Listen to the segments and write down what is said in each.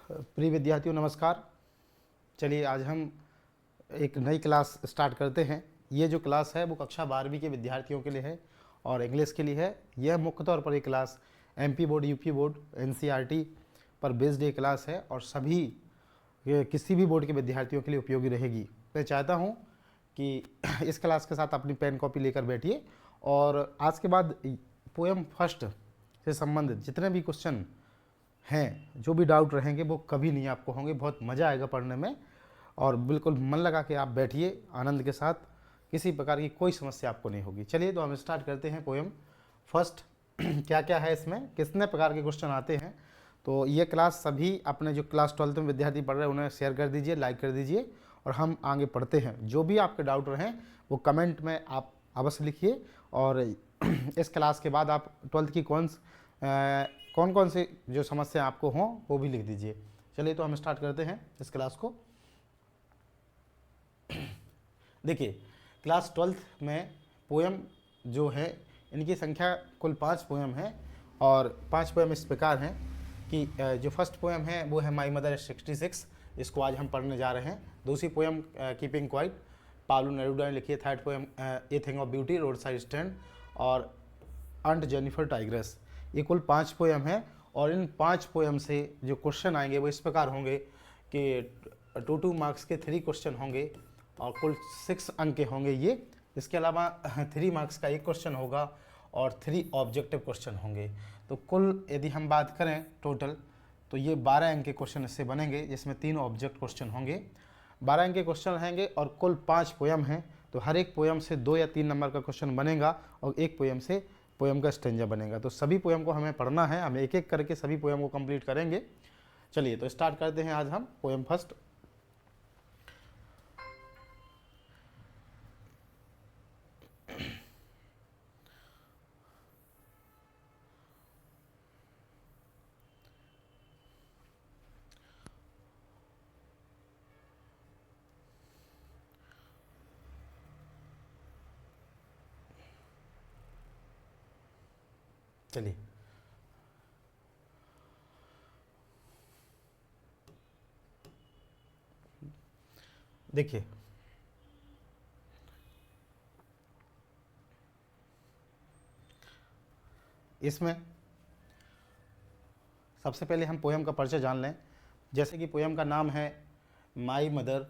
प्रिय विद्यार्थियों नमस्कार। चलिए आज हम एक नई क्लास स्टार्ट करते हैं। ये जो क्लास है वो कक्षा 12वीं के विद्यार्थियों के लिए है और इंग्लिश के लिए है। यह मुख्य तौर पर एक class MP board, UP board, NCERT पर बेस्ड ये क्लास है और सभी किसी भी बोर्ड के विद्यार्थियों के लिए उपयोगी रहेगी। मैं चाहता हूँ कि इस क्लास के साथ अपनी पेन कॉपी लेकर बैठिए और आज के बाद पोएम फर्स्ट से संबंधित जितने भी क्वेश्चन हैं, जो भी डाउट रहेंगे वो कभी नहीं आपको होंगे। बहुत मज़ा आएगा पढ़ने में और बिल्कुल मन लगा के आप बैठिए आनंद के साथ, किसी प्रकार की कोई समस्या आपको नहीं होगी। चलिए तो हम स्टार्ट करते हैं पोएम फर्स्ट। क्या क्या है इसमें, कितने प्रकार के क्वेश्चन आते हैं। तो ये क्लास सभी अपने जो क्लास 12th में विद्यार्थी पढ़ रहे हैं उन्हें शेयर कर दीजिए, लाइक कर दीजिए और हम आगे पढ़ते हैं। जो भी आपके डाउट रहें वो कमेंट में आप अवश्य लिखिए और इस क्लास के बाद आप 12th की कौन कौन से जो समस्या आपको हों वो भी लिख दीजिए। चलिए तो हम स्टार्ट करते हैं इस क्लास को। देखिए क्लास 12th में पोएम जो है इनकी संख्या कुल 5 पोएम है और 5 पोएम इस प्रकार हैं कि जो फर्स्ट पोएम है वो है माई मदर 66, इसको आज हम पढ़ने जा रहे हैं। दूसरी poem keeping quiet, Pablo Neruda ने लिखी है। Third poem a thing of beauty, road side stand और अंट जेनिफर टाइग्रेस। ये कुल 5 पोएम हैं और इन 5 पोएम से जो क्वेश्चन आएंगे वो इस प्रकार होंगे कि 2 मार्क्स के 3 क्वेश्चन होंगे और कुल 6 अंक के होंगे ये। इसके अलावा 3 मार्क्स का एक क्वेश्चन होगा और 3 ऑब्जेक्टिव क्वेश्चन होंगे। तो कुल यदि हम बात करें टोटल तो ये 12 अंक के क्वेश्चन इससे बनेंगे, जिसमें 3 ऑब्जेक्ट क्वेश्चन होंगे। 12 अंक के क्वेश्चन रहेंगे और कुल 5 पोएम हैं, तो हर एक पोएम से 2 या 3 नंबर का क्वेश्चन बनेगा और एक पोएम से पोएम का स्टेंजा बनेगा। तो सभी पोएम को हमें पढ़ना है, हम एक एक करके सभी पोएम को कंप्लीट करेंगे। चलिए तो स्टार्ट करते हैं आज हम पोएम फर्स्ट। चलिए देखिए इसमें सबसे पहले हम पोएम का परिचय जान लें। जैसे कि पोएम का नाम है माई मदर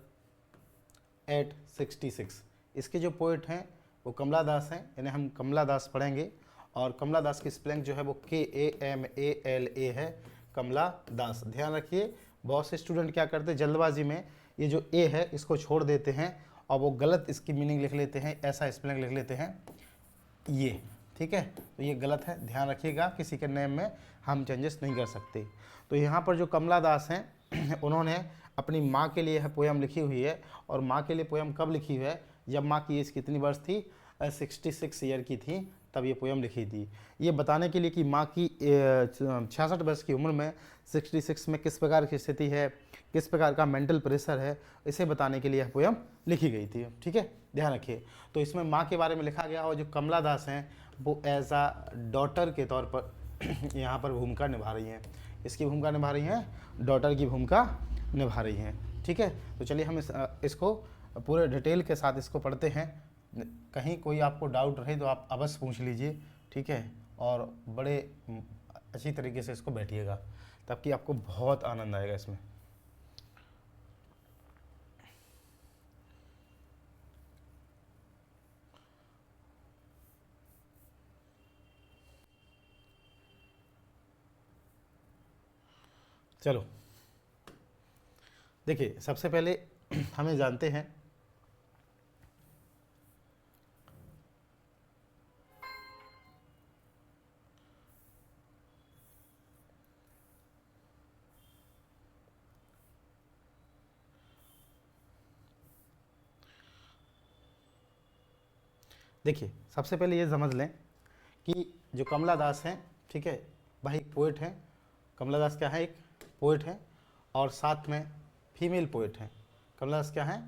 एट 66। इसके जो पोइट हैं वो कमला दास हैं, इन्हें हम कमला दास पढ़ेंगे और कमला दास की स्पेलिंग जो है वो KAMALA है, कमला दास। ध्यान रखिए बहुत से स्टूडेंट क्या करते हैं जल्दबाजी में ये जो ए है इसको छोड़ देते हैं और वो गलत इसकी मीनिंग लिख लेते हैं, ऐसा स्पेलिंग लिख लेते हैं ये, ठीक है। तो ये गलत है, ध्यान रखिएगा, किसी के नेम में हम चेंजेस नहीं कर सकते। तो यहाँ पर जो कमला दास हैं उन्होंने अपनी माँ के लिए है पोएम लिखी हुई है और माँ के लिए पोएम कब लिखी हुई है, जब माँ की एज कितनी वर्ष थी, 66 ईयर की थी, तब ये पोएम लिखी थी। ये बताने के लिए कि माँ की 66 वर्ष की उम्र में 66 में किस प्रकार की स्थिति है, किस प्रकार का मेंटल प्रेशर है, इसे बताने के लिए यह पोएम लिखी गई थी, ठीक है, ध्यान रखिए। तो इसमें माँ के बारे में लिखा गया और जो कमला दास हैं वो एज आ डॉटर के तौर पर यहाँ पर भूमिका निभा रही हैं। इसकी भूमिका निभा रही हैं, डॉटर की भूमिका निभा रही हैं, ठीक है। तो चलिए हम इसको पूरे डिटेल के साथ इसको पढ़ते हैं। कहीं कोई आपको डाउट रहे तो आप अवश्य पूछ लीजिए, ठीक है, और बड़े अच्छी तरीके से इसको बैठिएगा, तब कि आपको बहुत आनंद आएगा इसमें। चलो देखिए सबसे पहले हमें जानते हैं देखिए सबसे पहले ये समझ लें कि जो कमला दास हैं, ठीक है, भाई पोइट हैं। कमला दास क्या है, एक पोइट है और साथ में फीमेल पोइट हैं। कमला दास क्या है,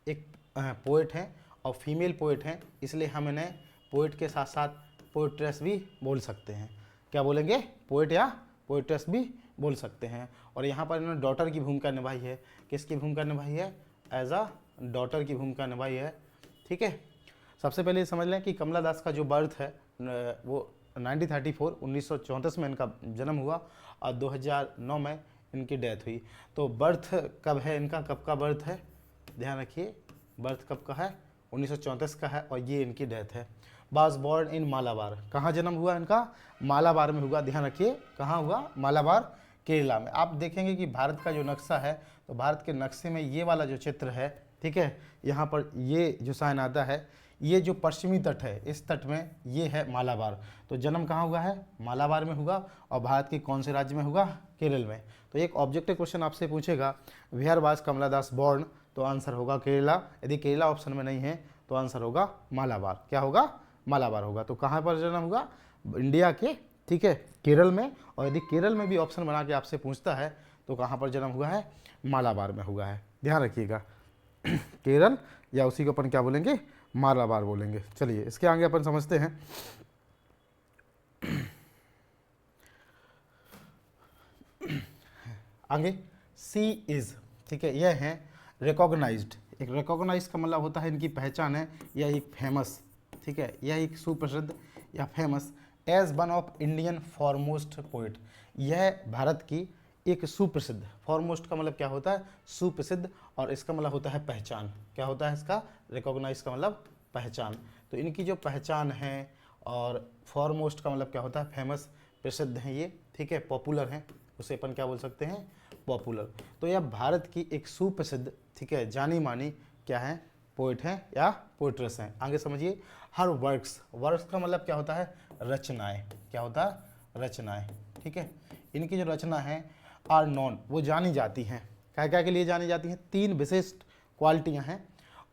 एक पोइट हैं और फीमेल पोइट हैं, इसलिए हम इन्हें पोइट के साथ साथ पोइट्रेस भी बोल सकते हैं। क्या बोलेंगे, पोइट या पोइट्रेस भी बोल सकते हैं। और यहाँ पर इन्होंने डॉटर की भूमिका निभाई है। किसकी भूमिका निभाई है? एज अ डॉटर की भूमिका निभाई है। ठीक है, सबसे पहले समझ लें कि कमला दास का जो बर्थ है वो 1934 में इनका जन्म हुआ और 2009 में इनकी डेथ हुई। तो बर्थ कब है इनका, कब का बर्थ है, ध्यान रखिए, बर्थ कब का है, 1934 का है, और ये इनकी डेथ है। वाज बॉर्न इन मालाबार, कहाँ जन्म हुआ इनका? मालाबार में हुआ, ध्यान रखिए, कहाँ हुआ? मालाबार, केरला में। आप देखेंगे कि भारत का जो नक्शा है, तो भारत के नक्शे में ये वाला जो चित्र है, ठीक है, यहाँ पर ये जो साइन आता है, ये जो पश्चिमी तट है, इस तट में ये है मालाबार। तो जन्म कहाँ हुआ है? मालाबार में हुआ। और भारत के कौन से राज्य में हुआ? केरल में। तो एक ऑब्जेक्टिव क्वेश्चन आपसे पूछेगा, where was Kamala Das born, तो आंसर होगा केरला। यदि केरला ऑप्शन में नहीं है तो आंसर होगा मालाबार। क्या होगा? मालाबार होगा। तो कहाँ पर जन्म हुआ? इंडिया के, ठीक है, केरल में। और यदि केरल में भी ऑप्शन बना के आपसे पूछता है तो कहाँ पर जन्म हुआ है? मालाबार में हुआ है, ध्यान रखिएगा। केरल या उसी को अपन क्या बोलेंगे? मालाबार बोलेंगे। चलिए इसके आगे अपन समझते हैं। आगे सी इज, ठीक है, यह है रिकॉग्नाइज्ड। एक रिकॉग्नाइज का मतलब होता है इनकी पहचान है, यह एक फेमस, ठीक है, यह एक सुप्रसिद्ध या famous as one of Indian foremost poet. यह भारत की एक सुप्रसिद्ध, फॉरमोस्ट का मतलब क्या होता है? सुप्रसिद्ध, और इसका मतलब होता है पहचान। क्या होता है इसका? रिकॉग्नाइज का मतलब पहचान। तो इनकी जो पहचान है, और फॉरमोस्ट का मतलब क्या होता है? फेमस, प्रसिद्ध हैं ये, ठीक है, पॉपुलर हैं, उसे अपन क्या बोल सकते हैं? पॉपुलर। तो यह भारत की एक सुप्रसिद्ध, ठीक है, जानी मानी क्या है? पोइट हैं या पोइट्रेस हैं। आगे समझिए, हर वर्क्स, वर्क्स का मतलब क्या होता है? रचनाएं। क्या होता है? रचनाएं, ठीक है। इनकी जो रचना है आर नॉन, वो जानी जाती हैं। क्या क्या के लिए जानी जाती हैं? 3 विशिष्ट क्वालिटियां हैं,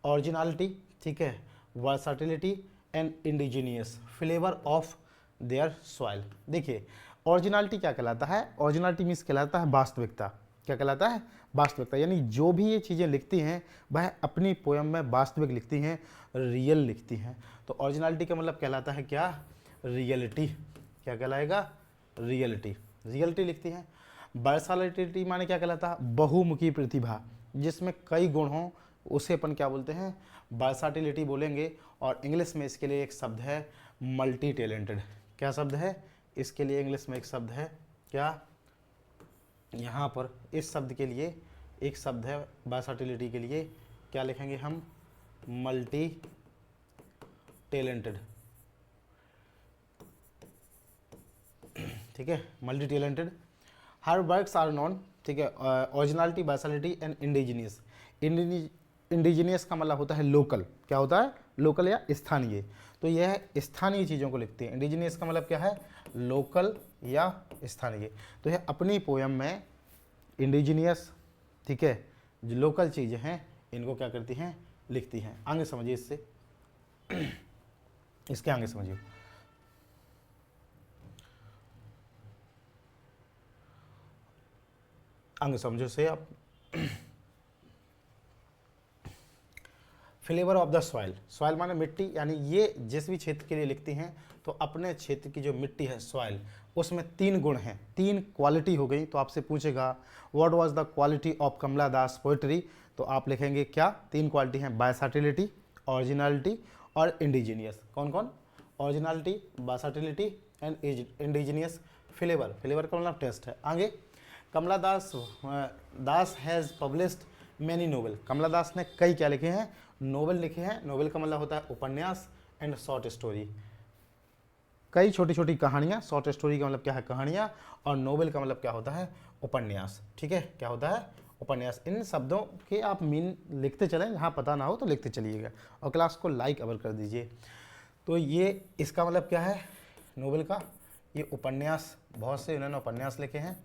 ओरिजिनलिटी, ठीक है, versatility and indigenous flavour of their soil. देखिए ओरिजिनलिटी क्या कहलाता है? ओरिजिनलिटी मीन्स कहलाता है वास्तविकता। क्या कहलाता है? वास्तविकता। यानी जो भी ये चीज़ें लिखती हैं वह अपनी पोयम में वास्तविक लिखती हैं, रियल लिखती हैं। तो ओरिजिनलिटी का मतलब कहलाता है क्या? रियलिटी। क्या कहलाएगा? रियलिटी, रियलिटी लिखती हैं। वर्सटिलिटी माने क्या कहलाता है? बहुमुखी प्रतिभा, जिसमें कई गुण हों, उसे अपन क्या बोलते हैं? वर्सटिलिटी बोलेंगे। और इंग्लिश में इसके लिए एक शब्द है मल्टी टैलेंटेड। क्या शब्द है इसके लिए? इंग्लिश में एक शब्द है क्या? यहाँ पर इस शब्द के लिए एक शब्द है वर्सटिलिटी के लिए, क्या लिखेंगे हम? मल्टी टैलेंटेड, ठीक है, multi talented. Her works are known, ठीक है, originality, versatility and indigenous. Indigenous का मतलब होता है लोकल। क्या होता है? लोकल या स्थानीय। तो यह स्थानीय चीज़ों को लिखते हैं। इंडिजीनियस का मतलब क्या है? लोकल या स्थानीय। तो यह अपनी पोयम में इंडिजीनियस, ठीक है, जो लोकल चीज़ें हैं इनको क्या करती हैं? लिखती हैं। आगे समझिए इससे, इसके आगे समझिए। आगे समझो से आप, flavour of the soil. Soil माने मिट्टी, यानी ये जिस भी क्षेत्र के लिए लिखती हैं तो अपने क्षेत्र की जो मिट्टी है, सॉइल, उसमें 3 गुण हैं, 3 क्वालिटी हो गई। तो आपसे पूछेगा what was the quality of Kamala Das poetry, तो आप लिखेंगे क्या? 3 क्वालिटी हैं, वर्सटिलिटी, ओरिजिनलिटी और इंडिजीनियस। कौन कौन? Originality, versatility and indigenous flavour. Flavour का मतलब टेस्ट है। आगे, Kamala Das has published many novel. Kamala Das ने कई क्या लिखे हैं? नोवेल लिखे हैं। नोवेल का मतलब होता है उपन्यास एंड शॉर्ट स्टोरी, कई छोटी छोटी कहानियाँ। शॉर्ट स्टोरी का मतलब क्या है? कहानियाँ। और नोवेल का मतलब क्या होता है? उपन्यास, ठीक है, क्या होता है? उपन्यास। इन शब्दों के आप मीन लिखते चलें, जहाँ पता ना हो तो लिखते चलिएगा, और क्लास को लाइक अवर कर दीजिए। तो ये इसका मतलब क्या है नोवेल का? ये उपन्यास, बहुत से इन्होंने उपन्यास लिखे हैं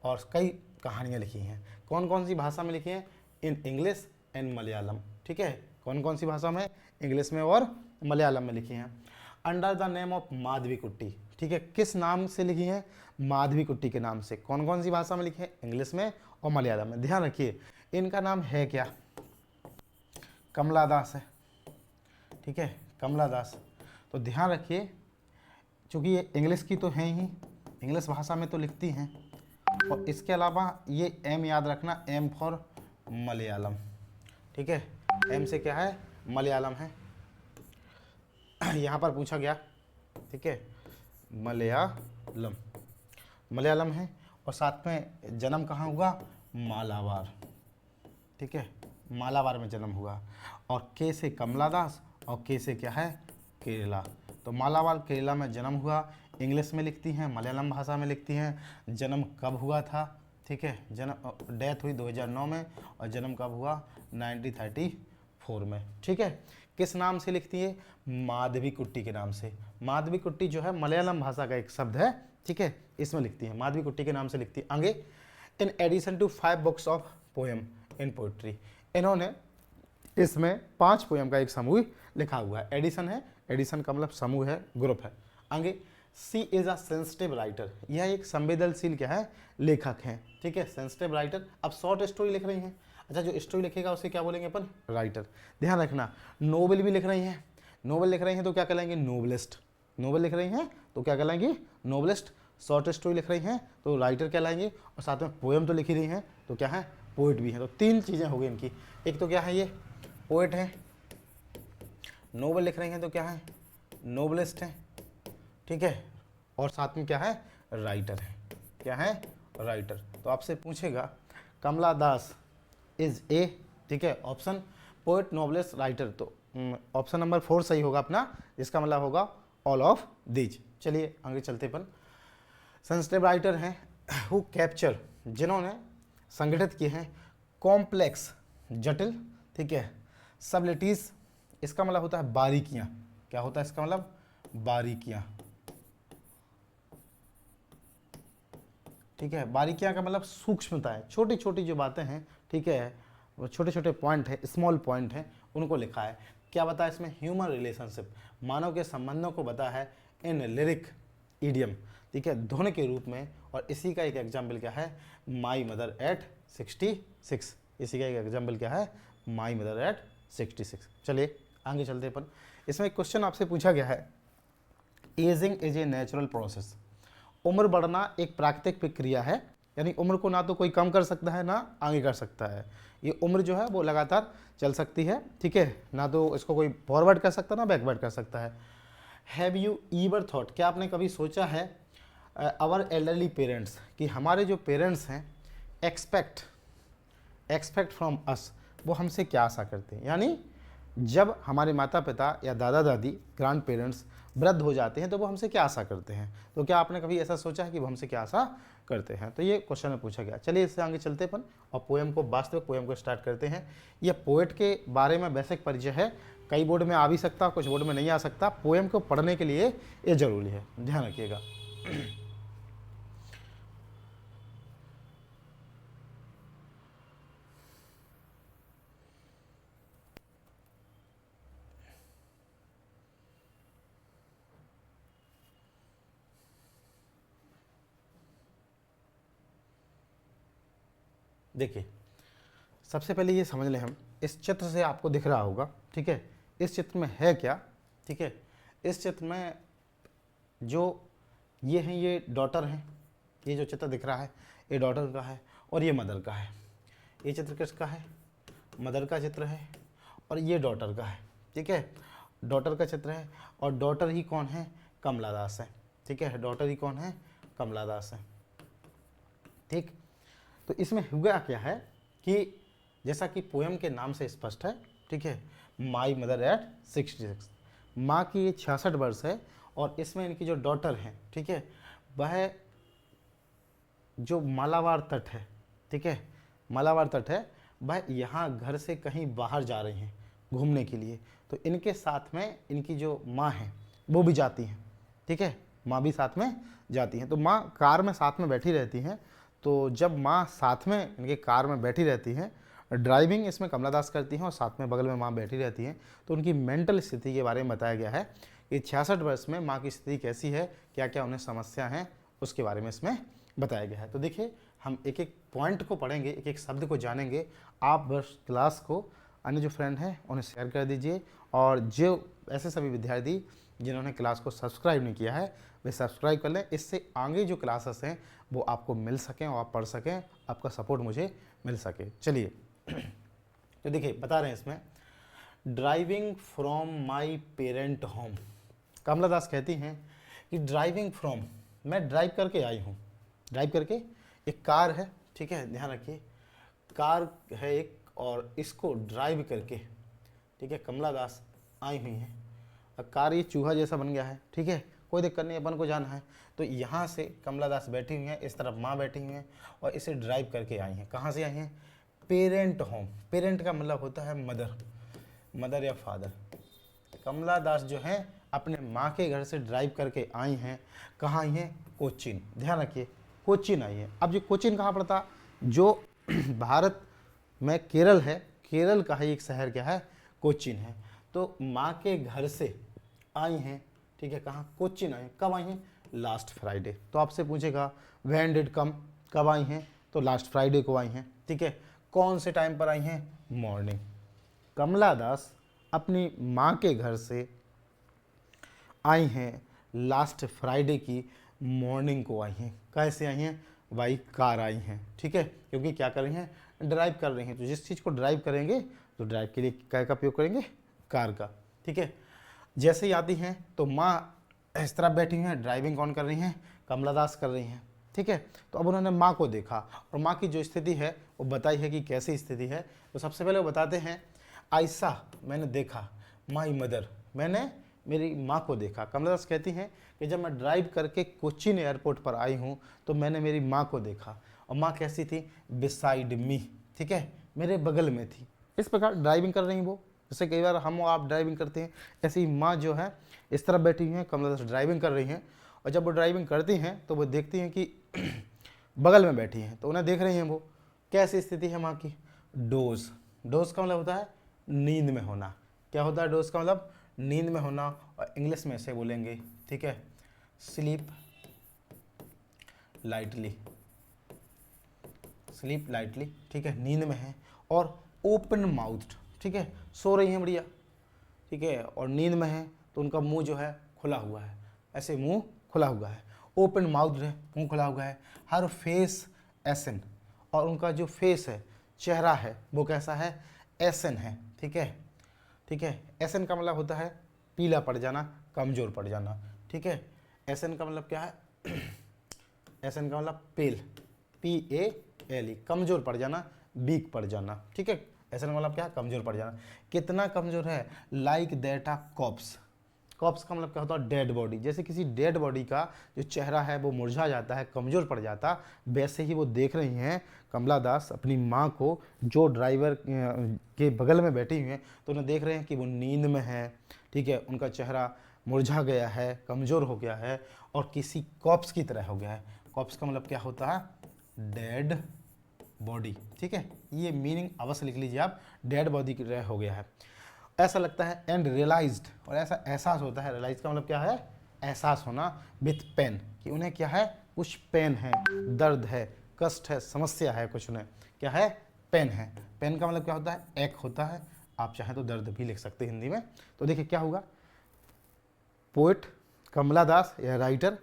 और कई कहानियाँ लिखी हैं। कौन कौन सी भाषा में लिखी हैं? इन इंग्लिश एंड मलयालम, ठीक है, कौन कौन सी भाषा में? इंग्लिश में और मलयालम में लिखी हैं। Under the name of Madhavikutty, ठीक है, किस नाम से लिखी हैं? माधवीकुट्टी के नाम से। कौन कौन सी भाषा में लिखी है? इंग्लिश में और मलयालम में। ध्यान रखिए इनका नाम है क्या? कमला दास है, ठीक है, कमला दास। तो ध्यान रखिए, चूँकि ये इंग्लिश की तो हैं ही, इंग्लिश भाषा में तो लिखती हैं, और इसके अलावा ये एम याद रखना, एम फॉर मलयालम, ठीक है, एम से क्या है, मलयालम है। यहाँ पर पूछा गया, ठीक है, मलयालम, मलयालम है। और साथ में जन्म कहाँ हुआ, मालाबार, ठीक है, मालाबार में जन्म हुआ। और के से कमला दास और के से क्या है, केरला। तो मालाबार केरला में जन्म हुआ, इंग्लिश में लिखती हैं, मलयालम भाषा में लिखती हैं। जन्म कब हुआ था, ठीक है, जन्म डेथ हुई 2009 में और जन्म कब हुआ, 1934 में, ठीक है। किस नाम से लिखती है, माधवीकुट्टी के नाम से। माधवीकुट्टी जो है मलयालम भाषा का एक शब्द है, ठीक है, इसमें लिखती है, माधवीकुट्टी के नाम से लिखती है। आगे, in addition to 5 books of poem in poetry, इन्होंने इसमें 5 पोएम का एक समूह लिखा हुआ है। एडिशन है, एडिशन का मतलब समूह है, ग्रुप है। आगे, सी इज अ सेंसिटिव राइटर, यह एक संवेदनशील क्या है, लेखक है, ठीक है, सेंसिटिव राइटर। अब शॉर्ट स्टोरी लिख रही हैं, अच्छा जो स्टोरी लिखेगा उसे क्या बोलेंगे अपन, राइटर। ध्यान रखना, नोवेल भी लिख रही हैं, नोवेल लिख रही हैं तो क्या कहलाएंगे, नोवेलिस्ट। नोवेल लिख रही हैं तो क्या कहलाएंगी, नोवेलिस्ट। शॉर्ट स्टोरी लिख रही हैं तो राइटर कहलाएंगे। और साथ में पोएम तो लिख ही रही हैं तो क्या है, पोइट भी है। तो 3 चीज़ें हो गई इनकी, एक तो क्या है ये पोइट है, नोवेल लिख रही हैं तो क्या है, नोवेलिस्ट है, ठीक है, और साथ में क्या है, राइटर है, क्या है, राइटर। तो आपसे पूछेगा कमला दास इज ए, ठीक है, ऑप्शन पोइट, नोवेलिस्ट, राइटर, तो ऑप्शन नंबर 4 सही होगा अपना, जिसका मतलब होगा ऑल ऑफ दीज। चलिए आगे चलते अपन। सेंसिटिव राइटर हैं हु कैप्चर, जिन्होंने संगठित किए हैं कॉम्प्लेक्स, जटिल, ठीक है, सबलिटीज, इसका मतलब होता है बारीकियां। क्या होता है इसका मतलब, बारीकियां, ठीक है, बारीकियां का मतलब सूक्ष्मता है, छोटी छोटी जो बातें हैं, ठीक है, वो छोटे छोटे पॉइंट है, स्मॉल पॉइंट हैं, उनको लिखा है। क्या बताया इसमें, ह्यूमन रिलेशनशिप, मानव के संबंधों को बताया है इन लिरिक ईडियम, ठीक है, धुन के रूप में। और इसी का एक एग्जाम्पल क्या है, माई मदर एट 66, इसी का एक एग्जाम्पल क्या है, माई मदर एट 66। चलिए आगे चलते अपन। इसमें एक क्वेश्चन आपसे पूछा गया है, ageing is a natural process, उम्र बढ़ना एक प्राकृतिक प्रक्रिया है, यानी उम्र को ना तो कोई कम कर सकता है ना आगे कर सकता है, ये उम्र जो है वो लगातार चल सकती है, ठीक है, ना तो इसको कोई फॉरवर्ड कर सकता ना बैकवर्ड कर सकता है। हैव यू ईवर थॉट, क्या आपने कभी सोचा है, आवर एल्डरली पेरेंट्स, कि हमारे जो पेरेंट्स हैं एक्सपेक्ट फ्रॉम अस, वो हमसे क्या आशा करते हैं। यानी जब हमारे माता पिता या दादा दादी, ग्रैंड पेरेंट्स वृद्ध हो जाते हैं तो वो हमसे क्या आशा करते हैं। तो क्या आपने कभी ऐसा सोचा है कि वो हमसे क्या आशा करते हैं। तो ये क्वेश्चन में पूछा गया। चलिए इससे आगे चलते अपन और पोएम को, वास्तविक पोएम को स्टार्ट करते हैं। ये पोएट के बारे में बेसिक परिचय है, कई बोर्ड में आ भी सकता, कुछ बोर्ड में नहीं आ सकता। पोएम को पढ़ने के लिए ये जरूरी है, ध्यान रखिएगा। देखिए सबसे पहले ये समझ लें हम, इस चित्र से आपको दिख रहा होगा, ठीक है, इस चित्र में है क्या, ठीक है, इस चित्र में जो ये हैं ये डॉटर हैं, ये जो चित्र दिख रहा है ये डॉटर का है और ये मदर का है। ये चित्र किसका है, मदर का चित्र है और ये डॉटर का है, ठीक है, डॉटर का चित्र है। और डॉटर ही कौन है, कमला दास है, ठीक है, डॉटर ही कौन है, कमला दास है, ठीक। तो इसमें हुआ क्या है कि जैसा कि पोएम के नाम से स्पष्ट है, ठीक है, माई मदर एट 66, माँ की ये 66 वर्ष है और इसमें इनकी जो डॉटर है, ठीक है, वह जो मालाबार तट है, ठीक है, मालाबार तट है, वह यहाँ घर से कहीं बाहर जा रही हैं घूमने के लिए। तो इनके साथ में इनकी जो माँ है वो भी जाती हैं, ठीक है, माँ भी साथ में जाती हैं। तो माँ कार में साथ में बैठी रहती हैं। तो जब माँ साथ में इनके कार में बैठी रहती हैं, ड्राइविंग इसमें कमला दास करती हैं और साथ में बगल में माँ बैठी रहती हैं, तो उनकी मेंटल स्थिति के बारे में बताया गया है कि 66 वर्ष में माँ की स्थिति कैसी है, क्या क्या उन्हें समस्या हैं, उसके बारे में इसमें बताया गया है। तो देखिए हम एक एक पॉइंट को पढ़ेंगे, एक एक शब्द को जानेंगे। आप बस क्लास को अन्य जो फ्रेंड हैं उन्हें शेयर कर दीजिए और जो ऐसे सभी विद्यार्थी जिन्होंने क्लास को सब्सक्राइब नहीं किया है वे सब्सक्राइब कर लें, इससे आगे जो क्लासेस हैं वो आपको मिल सकें और आप पढ़ सकें, आपका सपोर्ट मुझे मिल सके। चलिए तो देखिए बता रहे हैं इसमें, driving from my parent home. Kamala Das कहती हैं कि ड्राइविंग फ्रॉम, मैं ड्राइव करके आई हूँ, ड्राइव करके, एक कार है, ठीक है, ध्यान रखिए, कार है एक, और इसको ड्राइव करके, ठीक है, कमला दास आई हुई हैं। अब कार ये चूहा जैसा बन गया है, ठीक है, कोई दिक्कत नहीं, अपन को जाना है, तो यहाँ से कमला दास बैठी हुई हैं, इस तरफ माँ बैठी हुई हैं और इसे ड्राइव करके आई हैं। कहाँ से आई हैं? Parent home. पेरेंट का मतलब होता है मदर, मदर या फादर। कमला दास जो हैं अपने माँ के घर से ड्राइव करके आई हैं। कहाँ आई हैं? कोचीन। ध्यान रखिए, कोचीन आई हैं। अब जो कोचीन कहाँ पड़ता? जो भारत में केरल है, केरल का ही एक शहर क्या है? कोचीन है। तो माँ के घर से आई हैं, ठीक है, कहाँ? कोचीन आई। कब आई हैं? Last Friday. तो आपसे पूछेगा व्हेन डिड कम, कब आई हैं? तो लास्ट फ्राइडे को आई हैं, ठीक है। कौन से टाइम पर आई हैं? मॉर्निंग। कमला दास अपनी माँ के घर से आई हैं लास्ट फ्राइडे की मॉर्निंग को आई हैं। कैसे आई हैं? बाई कार आई हैं, ठीक है, क्योंकि क्या कर रही हैं? ड्राइव कर रही हैं। तो जिस चीज़ को ड्राइव करेंगे तो ड्राइव के लिए क्या का उपयोग करेंगे? कार का, ठीक है। जैसे ही आती हैं तो माँ इस तरफ बैठी हैं, ड्राइविंग कौन कर रही हैं? कमला दास कर रही हैं, ठीक है। तो अब उन्होंने माँ को देखा और माँ की जो स्थिति है वो बताई है कि कैसी स्थिति है। तो सबसे पहले वो बताते हैं, ऐसा मैंने देखा, माई मदर, मैंने मेरी माँ को देखा। कमला दास कहती हैं कि जब मैं ड्राइव करके कोचीन एयरपोर्ट पर आई हूँ तो मैंने मेरी माँ को देखा। और माँ कैसी थी? बिसाइड मी, ठीक है, मेरे बगल में थी। इस प्रकार ड्राइविंग कर रही हैं वो, जैसे कई बार हम और आप ड्राइविंग करते हैं, ऐसे ही माँ जो है इस तरफ बैठी हुई हैं, कमला दास ड्राइविंग कर रही हैं। और जब वो ड्राइविंग करती हैं तो वो देखती हैं कि बगल में बैठी हैं, तो उन्हें देख रही हैं वो। कैसी स्थिति है माँ की? डोज। डोज का मतलब होता है नींद में होना। क्या होता है डोज का मतलब? नींद में होना। और इंग्लिश में ऐसे बोलेंगे, ठीक है, स्लीप लाइटली, स्लीप लाइटली, ठीक है, नींद में है। और ओपन माउथ्ड, ठीक है, सो रही हैं बढ़िया, ठीक है, और नींद में है तो उनका मुंह जो है खुला हुआ है, ऐसे मुंह खुला हुआ है, ओपन माउथ है, मुंह खुला हुआ है। हर फेस एसन, और उनका जो फेस है, चेहरा है, वो कैसा है? एसन है, ठीक है, ठीक है। एसन का मतलब होता है पीला पड़ जाना, कमजोर पड़ जाना, ठीक है। एसन का मतलब क्या है? एसन का मतलब पेल, PALE, कमजोर पड़ जाना, वीक पड़ जाना, ठीक है। एसन का मतलब क्या है? कमजोर पड़ जाना। कितना कमजोर है? Like that a corpse. Corpse का मतलब क्या होता है? Dead body. जैसे किसी डेड बॉडी का जो चेहरा है वो मुरझा जाता है, कमजोर पड़ जाता, वैसे ही वो देख रही हैं कमला दास अपनी माँ को, जो ड्राइवर के बगल में बैठी हुई हैं। तो उन्हें देख रहे हैं कि वो नींद में है, ठीक है, उनका चेहरा मुरझा गया है, कमज़ोर हो गया है और किसी कॉप्स की तरह हो गया है। कॉप्स का मतलब क्या होता है? डेड बॉडी, ठीक है, ये मीनिंग अवश्य लिख लीजिए आप, डेड बॉडी की तरह हो गया है, ऐसा लगता है। एंड रियलाइज्ड, और ऐसा एहसास होता है। रियलाइज का मतलब क्या है? एहसास होना। विथ पेन, कि उन्हें क्या है? कुछ पेन है, दर्द है, कष्ट है, समस्या है कुछ उन्हें, क्या है? पेन है। पेन का मतलब क्या होता है? एक होता है, आप चाहें तो दर्द भी लिख सकते हैं हिंदी में। तो देखिए क्या होगा, पोएट कमला दास या राइटर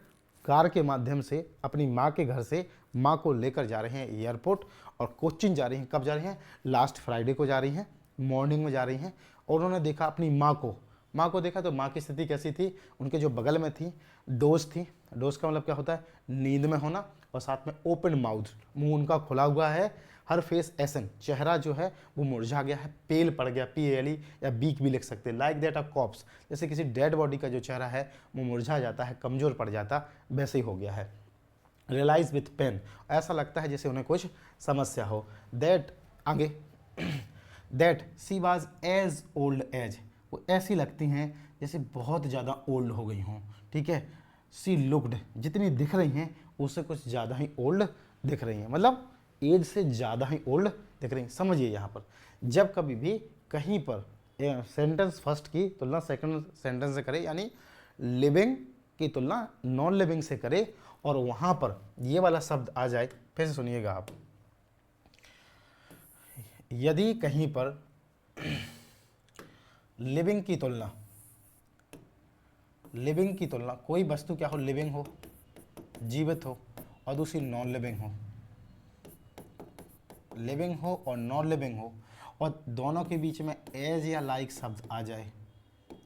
कार के माध्यम से अपनी माँ के घर से माँ को लेकर जा रहे हैं एयरपोर्ट, और कोचीन जा रही हैं। कब जा रही हैं? लास्ट फ्राइडे को जा रही हैं, मॉर्निंग में जा रही हैं। और उन्होंने देखा अपनी माँ को, माँ को देखा तो माँ की स्थिति कैसी थी? उनके जो बगल में थी डोज थी। डोज का मतलब क्या होता है? नींद में होना, और साथ में ओपन माउथ, मुंह उनका खुला हुआ है। हर फेस एसन, चेहरा जो है वो मुरझा गया है, पेल पड़ गया, PALE, या बीक भी लिख सकते हैं। लाइक दैट अ कॉप्स, जैसे किसी डेड बॉडी का जो चेहरा है वो मुरझा जाता है, कमज़ोर पड़ जाता, वैसे ही हो गया है। रियलाइज विथ पेन, ऐसा लगता है जैसे उन्हें कुछ समस्या हो। दैट आगे that she was as old as, वो ऐसी लगती हैं जैसे बहुत ज़्यादा ओल्ड हो गई हों, ठीक है। सी लुक्ड, जितनी दिख रही हैं उससे कुछ ज़्यादा ही ओल्ड दिख रही हैं, मतलब एज से ज़्यादा ही ओल्ड दिख रही हैं। समझिए यहाँ पर, जब कभी भी कहीं पर सेंटेंस फर्स्ट की तुलना सेकंड सेंटेंस से करे, यानी लिविंग की तुलना नॉन लिविंग से करे, और वहाँ पर ये वाला शब्द आ जाए, फिर से सुनिएगा आप, यदि कहीं पर लिविंग की तुलना लिविंग की तुलना, कोई वस्तु क्या हो, लिविंग हो, जीवित हो, और दूसरी नॉन लिविंग हो, लिविंग हो और नॉन लिविंग हो, और दोनों के बीच में एज या लाइक शब्द आ जाए,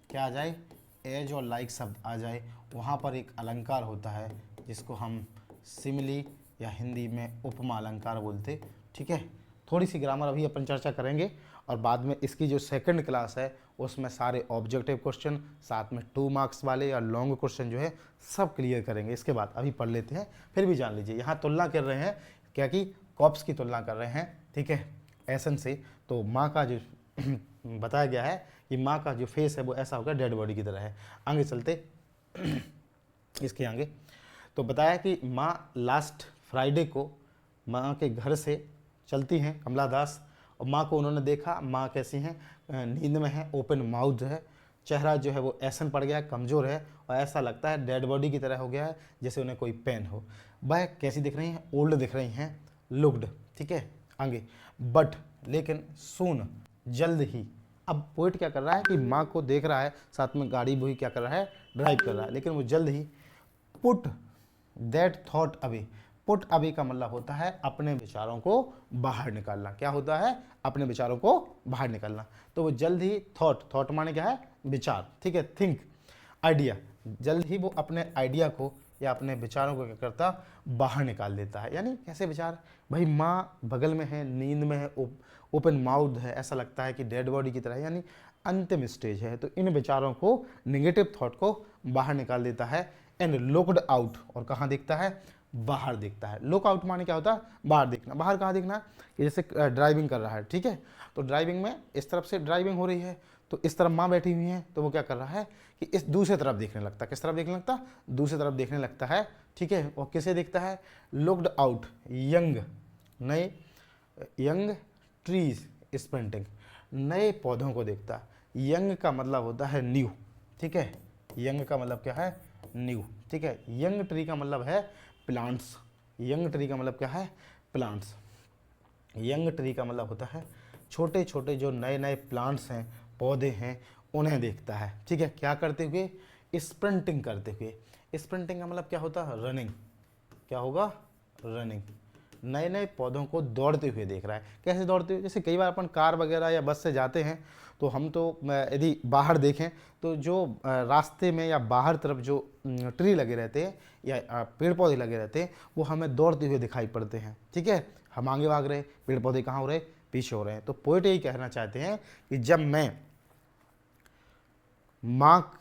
क्या आ जाए, एज और लाइक शब्द आ जाए, वहाँ पर एक अलंकार होता है जिसको हम सिमिली या हिंदी में उपमा अलंकार बोलते। ठीक है, थोड़ी सी ग्रामर अभी अपन चर्चा करेंगे, और बाद में इसकी जो सेकंड क्लास है उसमें सारे ऑब्जेक्टिव क्वेश्चन, साथ में 2 मार्क्स वाले या लॉन्ग क्वेश्चन जो है सब क्लियर करेंगे। इसके बाद अभी पढ़ लेते हैं, फिर भी जान लीजिए यहाँ तुलना कर रहे हैं क्या कि कॉप्स की तुलना कर रहे हैं। ठीक है, एसन से, तो माँ का जो बताया गया है कि माँ का जो फेस है वो ऐसा होगा, डेड बॉडी की तरह है। आगे चलते इसके आगे, तो बताया कि माँ लास्ट फ्राइडे को माँ के घर से चलती हैं कमला दास, और माँ को उन्होंने देखा, माँ कैसी हैं, नींद में है, ओपन माउथ है, चेहरा जो है वो ऐसन पड़ गया है, कमज़ोर है, और ऐसा लगता है डेड बॉडी की तरह हो गया है, जैसे उन्हें कोई पेन हो। वह कैसी दिख रही हैं, ओल्ड दिख रही हैं, लुक्ड। ठीक है, आगे, बट लेकिन सून, जल्द ही। अब पोइट क्या कर रहा है कि माँ को देख रहा है, साथ में गाड़ी भी क्या कर रहा है, ड्राइव कर रहा है, लेकिन वो जल्द ही put that thought away. Put away का मतलब होता है अपने विचारों को बाहर निकालना। क्या होता है, अपने विचारों को बाहर निकालना। तो वो जल्द ही थॉट, थॉट माने क्या है, विचार। ठीक है, थिंक, आइडिया, जल्द ही वो अपने आइडिया को या अपने विचारों को क्या करता, बाहर निकाल देता है। यानी कैसे विचार, भाई माँ बगल में है, नींद में है, ओपन माउथ है, ऐसा लगता है कि डेड बॉडी की तरह, यानी अंतिम स्टेज है। तो इन विचारों को, नेगेटिव थॉट को बाहर निकाल देता है। एंड लुक्ड आउट, और कहाँ देखता है, बाहर देखता है। लुक आउट माने क्या होता है, बाहर देखना। बाहर कहाँ देखना, कि जैसे ड्राइविंग कर रहा है। ठीक है, तो ड्राइविंग में इस तरफ से ड्राइविंग हो रही है, तो इस तरफ माँ बैठी हुई है, तो वो क्या कर रहा है कि इस दूसरी तरफ देखने लगता है। किस तरफ देखने लगता, दूसरी तरफ देखने लगता है। ठीक है, और किसे देखता है, लुक्ड आउट यंग, नए, यंग ट्रीज स्प्रिंटिंग, नए पौधों को देखता। यंग का मतलब होता है न्यू। ठीक है, यंग का मतलब क्या है, न्यू। ठीक है, यंग ट्री का मतलब है प्लांट्स। यंग ट्री का मतलब क्या है, प्लांट्स। यंग ट्री का मतलब होता है छोटे छोटे जो नए नए प्लांट्स हैं, पौधे हैं, उन्हें देखता है। ठीक है, क्या करते हुए, स्प्रिंटिंग करते हुए। स्प्रिंटिंग का मतलब क्या होता है, रनिंग। क्या होगा, रनिंग। नए नए पौधों को दौड़ते हुए देख रहा है। कैसे दौड़ते हुए, जैसे कई बार अपन कार वगैरह या बस से जाते हैं, तो हम तो यदि बाहर देखें तो जो रास्ते में या बाहर तरफ जो ट्री लगे रहते हैं या पेड़ पौधे लगे रहते हैं, वो हमें दौड़ते हुए दिखाई पड़ते हैं। ठीक है, हम आगे भाग रहे, पेड़ पौधे कहाँ हो रहे, पीछे हो रहे हैं। तो पोएट यही कहना चाहते हैं कि जब मैं माँ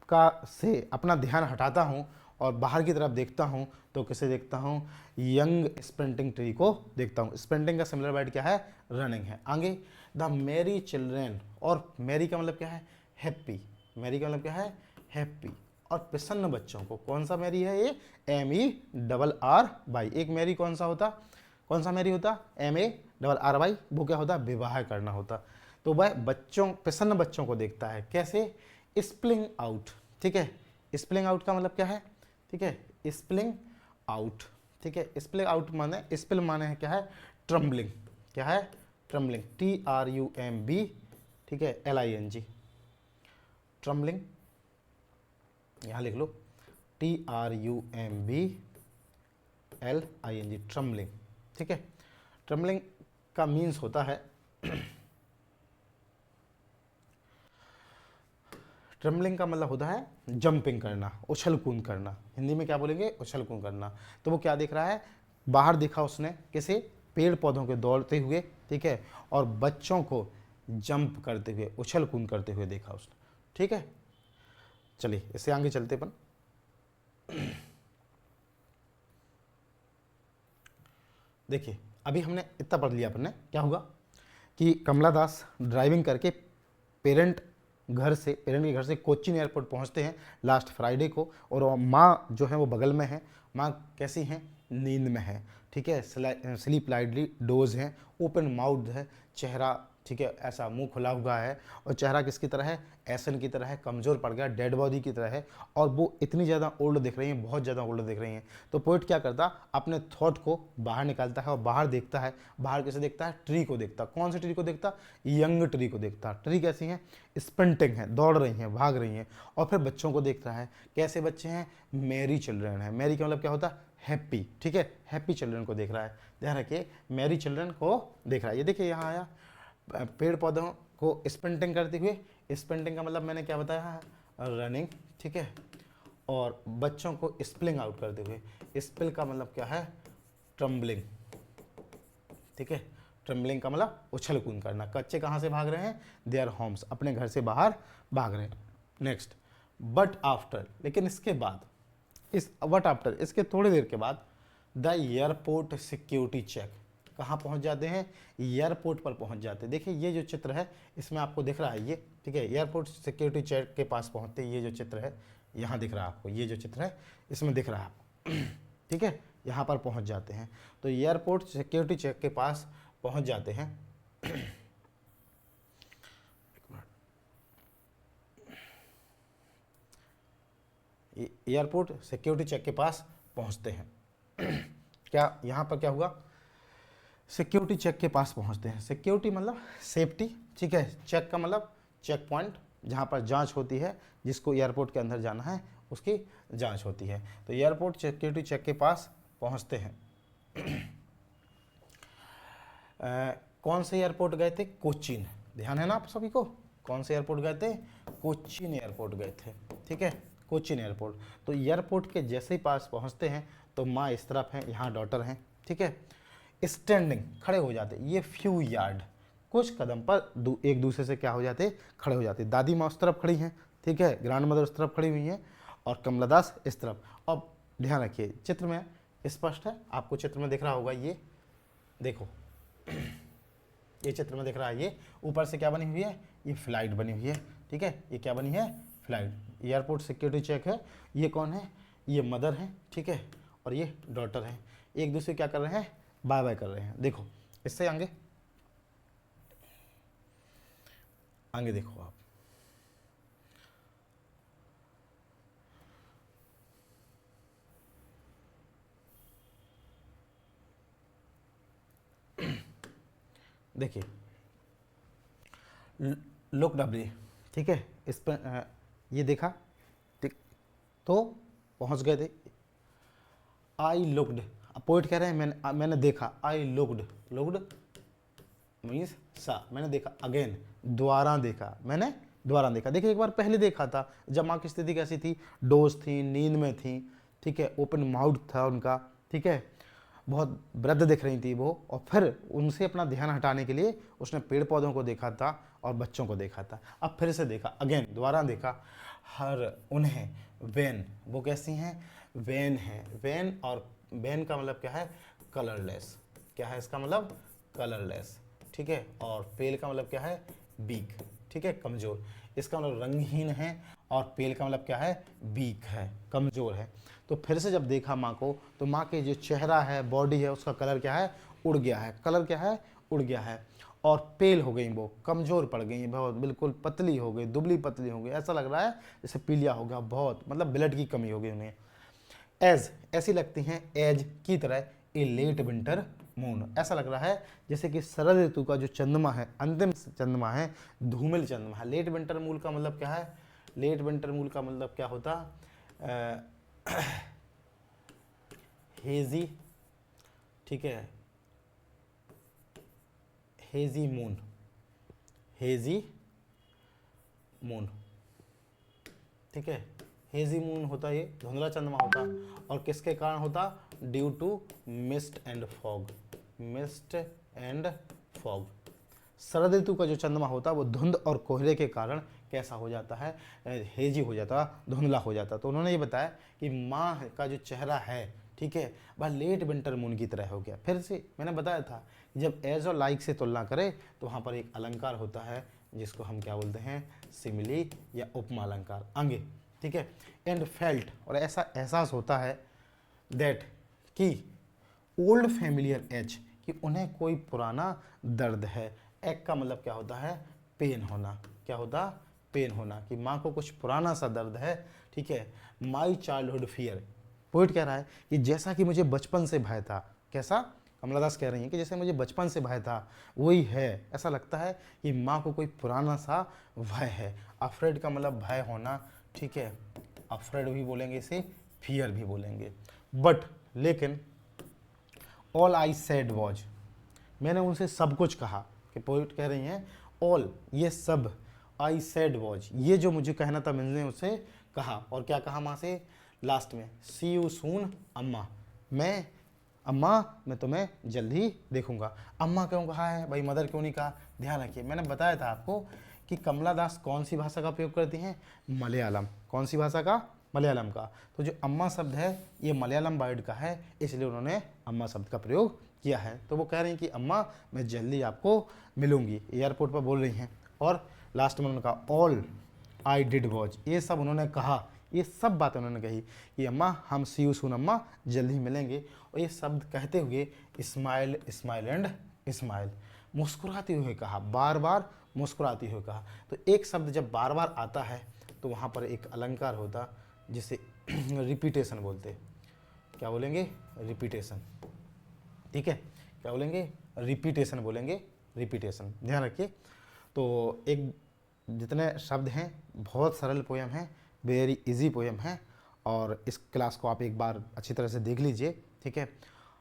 का से अपना ध्यान हटाता हूँ और बाहर की तरफ देखता हूँ, तो किसे देखता हूँ, यंग स्प्रिंटिंग ट्री को देखता हूँ। स्प्रिंटिंग का सिमिलर वर्ड क्या है, रनिंग है। आगे, द मैरी चिल्ड्रेन, और मैरी का मतलब क्या है, हैप्पी। मैरी का मतलब क्या है, हैप्पी। और प्रसन्न बच्चों को, कौन सा मैरी है ये, MERRY। एक मैरी कौन सा होता, कौन सा मैरी होता, MARRY, वो क्या होता, विवाह करना होता। तो वह बच्चों, प्रसन्न बच्चों को देखता है। कैसे, स्प्लिंग आउट। ठीक है, स्प्लिंग आउट का मतलब क्या है, ठीक है, स्प्लिंग आउट। ठीक है, स्प्लिंग आउट माने, स्पिल माने है क्या है, ट्रम्बलिंग। क्या है, ट्रम्बलिंग, TRUMB। ठीक है, LING, ट्रम्बलिंग, यहाँ लिख लो, TRUMBLING, ट्रम्बलिंग। ठीक है, ट्रम्बलिंग का मीन्स होता है, ट्रम्बलिंग का मतलब होता है जंपिंग करना, उछल कूद करना। हिंदी में क्या बोलेंगे, उछल कूद करना। तो वो क्या देख रहा है, बाहर देखा उसने, किसे, पेड़ पौधों के दौड़ते हुए। ठीक है, और बच्चों को जंप करते हुए, उछल कूद करते हुए देखा उसने। ठीक है, चलिए इससे आगे चलते अपन। देखिए अभी हमने इतना पढ़ लिया, अपन ने क्या होगा कि कमला दास ड्राइविंग करके पेरेंट के घर से कोचीन एयरपोर्ट पहुंचते हैं लास्ट फ्राइडे को, और माँ जो है वो बगल में है। माँ कैसी हैं, नींद में है। ठीक है, स्लीप लाइटली डोज हैं, ओपन माउथ है, चेहरा ठीक है, ऐसा मुंह खुला हुआ है और चेहरा किसकी तरह है, एसन की तरह है, कमज़ोर पड़ गया, डेड बॉडी की तरह है, और वो इतनी ज़्यादा ओल्ड दिख रही हैं, बहुत ज़्यादा ओल्ड दिख रही हैं। तो पोइट क्या करता, अपने थॉट को बाहर निकालता है और बाहर देखता है। बाहर कैसे देखता है, ट्री को देखता। कौन सी ट्री को देखता, यंग ट्री को देखता। ट्री कैसी है, स्प्रिंटिंग है, दौड़ रही हैं, भाग रही हैं। और फिर बच्चों को देखता है, कैसे बच्चे हैं, मैरी चिल्ड्रन है। मैरी का मतलब क्या होता है, हैप्पी, ठीक है, हैप्पी चिल्ड्रन को देख रहा है। ध्यान रखिए, मैरी चिल्ड्रन को देख रहा है। ये देखिए यहाँ आया, पेड़ पौधों को स्प्रिंटिंग करते हुए। स्प्रिंटिंग का मतलब मैंने क्या बताया है, रनिंग, ठीक है। और बच्चों को स्पिलिंग आउट करते हुए। स्पिल का मतलब क्या है, ट्रम्बलिंग, ठीक है। ट्रम्बलिंग का मतलब उछल कूद करना। बच्चे कहाँ से भाग रहे हैं, देयर होम्स, अपने घर से बाहर भाग रहे हैं। नेक्स्ट, बट आफ्टर, लेकिन इसके बाद, इस बट आफ्टर, इसके थोड़ी देर के बाद, द एयरपोर्ट सिक्योरिटी चेक, कहाँ पहुँच जाते हैं, एयरपोर्ट पर पहुँच जाते हैं। देखिए ये जो चित्र है इसमें आपको दिख रहा है ये, ठीक है, एयरपोर्ट सिक्योरिटी चेक के पास पहुँचते ये जो चित्र है यहाँ दिख रहा है आपको, ये जो चित्र है इसमें दिख रहा है आपको, ठीक है, यहाँ पर पहुँच जाते हैं। तो एयरपोर्ट सिक्योरिटी चेक के पास पहुँच जाते हैं। एयरपोर्ट सिक्योरिटी चेक के पास पहुँचते हैं। क्या यहाँ पर क्या हुआ, सिक्योरिटी चेक के पास पहुंचते हैं। सिक्योरिटी मतलब सेफ्टी, ठीक है। चेक का मतलब चेक पॉइंट, जहां पर जांच होती है, जिसको एयरपोर्ट के अंदर जाना है उसकी जांच होती है। तो एयरपोर्ट सिक्योरिटी चेक के पास पहुंचते हैं। कौन से एयरपोर्ट गए थे, कोचीन, ध्यान है ना आप सभी को, कौन से एयरपोर्ट गए थे, कोचीन एयरपोर्ट गए थे, ठीक है, कोचीन एयरपोर्ट। तो एयरपोर्ट के जैसे ही पास पहुंचते हैं तो माँ इस तरफ हैं, यहाँ डॉटर हैं, ठीक है। स्टैंडिंग, खड़े हो जाते, ये फ्यू यार्ड, कुछ कदम पर एक दूसरे से क्या हो जाते, खड़े हो जाते। दादी माँ उस तरफ खड़ी हैं, ठीक है, ग्रैंड मदर उस तरफ खड़ी हुई हैं और कमला दास इस तरफ। अब ध्यान रखिए, चित्र में स्पष्ट है, आपको चित्र में दिख रहा होगा, ये देखो, ये चित्र में दिख रहा है, ये ऊपर से क्या बनी हुई है, ये फ्लाइट बनी हुई है, ठीक है, ये क्या बनी है, फ्लाइट। एयरपोर्ट सिक्योरिटी चेक है, ये कौन है, ये मदर है, ठीक है, और ये डॉटर है। एक दूसरे क्या कर रहे हैं, बाय बाय कर रहे हैं। देखो इससे आगे आगे देखो आप, देखिए लुक डब्ल्यू, ठीक है, इस पर ये देखा, ठीक, तो पहुंच गए थे। आई लुक्ड, पोइट कह रहे हैं मैंने देखा, आई लुक्ड, लुक्ड मीन्स सा, मैंने देखा, अगेन दोबारा देखा, मैंने दोबारा देखा। देखिए एक बार पहले देखा था जब माँ की स्थिति कैसी थी, डोज थी, नींद में थी, ठीक है, ओपन माउथ था उनका, ठीक है, बहुत वृद्ध दिख रही थी वो। और फिर उनसे अपना ध्यान हटाने के लिए उसने पेड़ पौधों को देखा था और बच्चों को देखा था। अब फिर से देखा, अगेन दोबारा देखा, हर उन्हें, वेन, वो कैसी हैं, वेन है। वेन, और वेन का मतलब क्या है, कलरलेस, क्या है इसका मतलब, कलरलेस, ठीक है। और पेल का मतलब क्या है, वीक, ठीक है, कमजोर। इसका मतलब रंगहीन है, और पेल का मतलब क्या है, वीक है, कमजोर है। तो फिर से जब देखा माँ को, तो माँ के जो चेहरा है, बॉडी है, उसका कलर क्या है, उड़ गया है। कलर क्या है, उड़ गया है। और पेल हो गई, वो कमज़ोर पड़ गई, बहुत बिल्कुल पतली हो गई, दुबली पतली हो गई, ऐसा लग रहा है जैसे पीलिया हो गया, बहुत मतलब ब्लड की कमी हो गई उन्हें। एज, ऐसी लगती हैं, एज की तरह, ए लेट विंटर मून, ऐसा लग रहा है जैसे कि शरद ऋतु का जो चंद्रमा है, अंतिम चंद्रमा है, धूमिल चंद्रमा है। लेट विंटर मून का मतलब क्या है, लेट विंटर मून का मतलब क्या होता, हेजी, ठीक है, हेजी मून, हेजी मून, ठीक है, हेजी मून होता, ये धुंधला चंद्रमा होता। और किसके कारण होता, due to mist and fog, mist and fog. शरद ऋतु का जो चंद्रमा होता है वो धुंध और कोहरे के कारण कैसा हो जाता है, हेजी हो जाता, धुंधला हो जाता। तो उन्होंने ये बताया कि माँ का जो चेहरा है, ठीक है, वह लेट विंटर मून की तरह हो गया। फिर से मैंने बताया था जब एज और लाइक से तुलना करें तो वहाँ पर एक अलंकार होता है जिसको हम क्या बोलते हैं, सिमिली या उपमा अलंकार, आगे, ठीक है। एंड फेल्ट, और ऐसा एहसास होता है, दैट कि ओल्ड फैमिलियर एज, कि उन्हें कोई पुराना दर्द है, एक का मतलब क्या होता है, पेन होना। क्या होता, पेन होना, कि माँ को कुछ पुराना सा दर्द है, ठीक है। माई चाइल्डहुड फियर, पोइट कह रहा है कि जैसा कि मुझे बचपन से भय था, कैसा, कमला दास कह रही हैं कि जैसे मुझे बचपन से भय था वही है, ऐसा लगता है कि माँ को कोई पुराना सा भय है। अफ्रेड का मतलब भय होना, ठीक है, अफ्रेड भी बोलेंगे इसे, फियर भी बोलेंगे। बट लेकिन ऑल आई सेड वॉज, मैंने उनसे सब कुछ कहा, कि पोइट कह रही हैं ऑल, ये सब, आई सेड वॉज, ये जो मुझे कहना था मैंने उससे कहा। और क्या कहा माँ से लास्ट में, सी यू सून अम्मा, मैं तुम्हें जल्द ही देखूंगा। अम्मा क्यों कहा है भाई, मदर क्यों नहीं कहा, ध्यान रखिए मैंने बताया था आपको कि कमला दास कौन सी भाषा का प्रयोग करती हैं, मलयालम। कौन सी भाषा का, मलयालम का। तो जो अम्मा शब्द है ये मलयालम वर्ड का है, इसलिए उन्होंने अम्मा शब्द का प्रयोग किया है। तो वो कह रही हैं कि अम्मा मैं जल्दी आपको मिलूंगी, एयरपोर्ट पर बोल रही हैं। और लास्ट में उन्होंने कहा ऑल आई डिड वॉच, ये सब उन्होंने कहा, ये सब बातें उन्होंने कही कि अम्मा हम सी यू सून अम्मा, जल्द ही मिलेंगे। और ये शब्द कहते हुए स्माइल स्माइल एंड स्माइल, मुस्कुराते हुए कहा, बार बार मुस्कुराते हुए कहा। तो एक शब्द जब बार बार आता है तो वहाँ पर एक अलंकार होता जिसे रिपीटेशन बोलते। क्या बोलेंगे, रिपीटेशन, ठीक है, क्या बोलेंगे, रिपीटेशन बोलेंगे, रिपीटेशन, ध्यान रखिए। तो एक जितने शब्द हैं बहुत सरल पोयम है, वेरी इजी पोयम है, और इस क्लास को आप एक बार अच्छी तरह से देख लीजिए, ठीक है।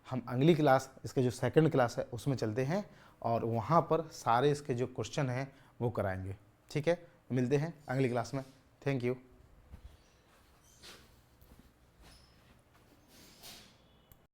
हम अगली क्लास, इसके जो सेकंड क्लास है उसमें चलते हैं और वहाँ पर सारे इसके जो क्वेश्चन हैं वो कराएंगे, ठीक है। मिलते हैं अगली क्लास में, थैंक यू।